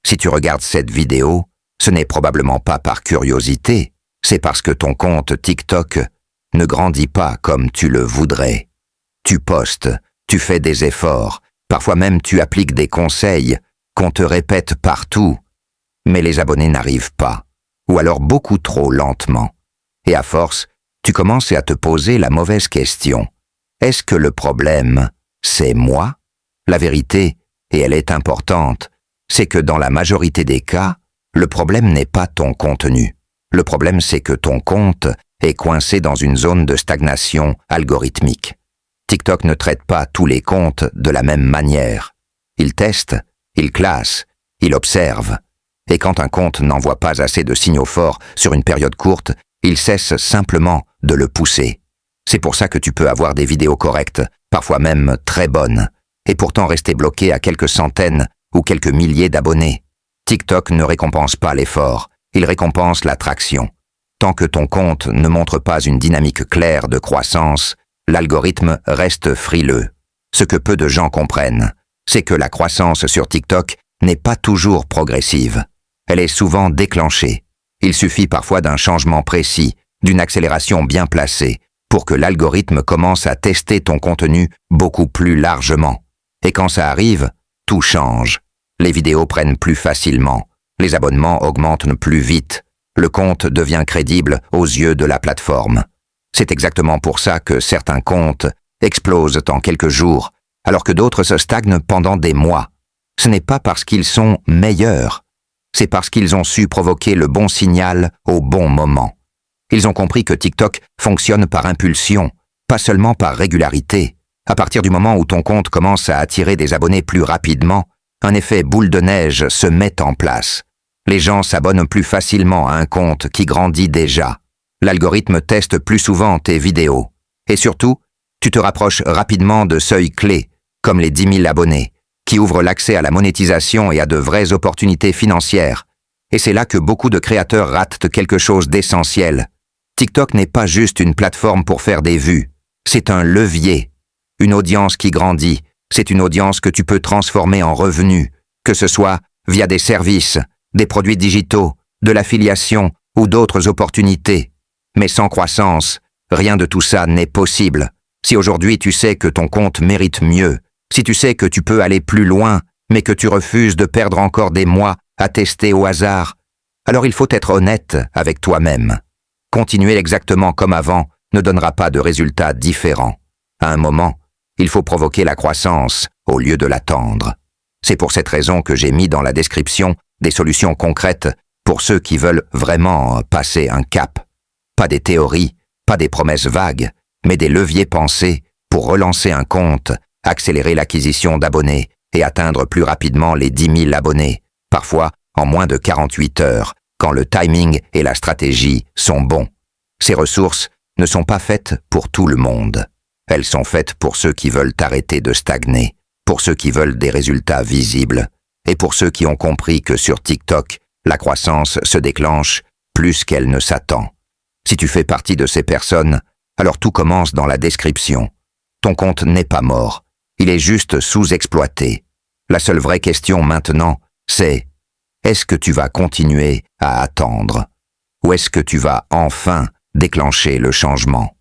Si tu regardes cette vidéo, ce n'est probablement pas par curiosité, c'est parce que ton compte TikTok ne grandit pas comme tu le voudrais. Tu postes, tu fais des efforts, parfois même tu appliques des conseils qu'on te répète partout, mais les abonnés n'arrivent pas, ou alors beaucoup trop lentement. Et à force, tu commences à te poser la mauvaise question. Est-ce que le problème, c'est moi? La vérité, et elle est importante, c'est que dans la majorité des cas, le problème n'est pas ton contenu. Le problème, c'est que ton compte est coincé dans une zone de stagnation algorithmique. TikTok ne traite pas tous les comptes de la même manière. Il teste, il classe, il observe. Et quand un compte n'envoie pas assez de signaux forts sur une période courte, il cesse simplement de le pousser. C'est pour ça que tu peux avoir des vidéos correctes, parfois même très bonnes, et pourtant rester bloqué à quelques centaines ou quelques milliers d'abonnés. TikTok ne récompense pas l'effort, il récompense l'attraction. Tant que ton compte ne montre pas une dynamique claire de croissance, l'algorithme reste frileux. Ce que peu de gens comprennent, c'est que la croissance sur TikTok n'est pas toujours progressive. Elle est souvent déclenchée. Il suffit parfois d'un changement précis, d'une accélération bien placée, pour que l'algorithme commence à tester ton contenu beaucoup plus largement. Et quand ça arrive, tout change. Les vidéos prennent plus facilement, les abonnements augmentent plus vite, le compte devient crédible aux yeux de la plateforme. C'est exactement pour ça que certains comptes explosent en quelques jours, alors que d'autres se stagnent pendant des mois. Ce n'est pas parce qu'ils sont meilleurs, c'est parce qu'ils ont su provoquer le bon signal au bon moment. Ils ont compris que TikTok fonctionne par impulsion, pas seulement par régularité. À partir du moment où ton compte commence à attirer des abonnés plus rapidement, un effet boule de neige se met en place. Les gens s'abonnent plus facilement à un compte qui grandit déjà. L'algorithme teste plus souvent tes vidéos. Et surtout, tu te rapproches rapidement de seuils clés, comme les 10 000 abonnés, qui ouvrent l'accès à la monétisation et à de vraies opportunités financières. Et c'est là que beaucoup de créateurs ratent quelque chose d'essentiel. TikTok n'est pas juste une plateforme pour faire des vues, c'est un levier. Une audience qui grandit, c'est une audience que tu peux transformer en revenus, que ce soit via des services, des produits digitaux, de l'affiliation ou d'autres opportunités. Mais sans croissance, rien de tout ça n'est possible. Si aujourd'hui tu sais que ton compte mérite mieux, si tu sais que tu peux aller plus loin, mais que tu refuses de perdre encore des mois à tester au hasard, alors il faut être honnête avec toi-même. Continuer exactement comme avant ne donnera pas de résultats différents. À un moment, il faut provoquer la croissance au lieu de l'attendre. C'est pour cette raison que j'ai mis dans la description des solutions concrètes pour ceux qui veulent vraiment passer un cap. Pas des théories, pas des promesses vagues, mais des leviers pensés pour relancer un compte, accélérer l'acquisition d'abonnés et atteindre plus rapidement les 10 000 abonnés, parfois en moins de 48 heures, quand le timing et la stratégie sont bons. Ces ressources ne sont pas faites pour tout le monde. Elles sont faites pour ceux qui veulent arrêter de stagner, pour ceux qui veulent des résultats visibles, et pour ceux qui ont compris que sur TikTok, la croissance se déclenche plus qu'elle ne s'attend. Si tu fais partie de ces personnes, alors tout commence dans la description. Ton compte n'est pas mort, il est juste sous-exploité. La seule vraie question maintenant, c'est: est-ce que tu vas continuer à attendre? Ou est-ce que tu vas enfin déclencher le changement?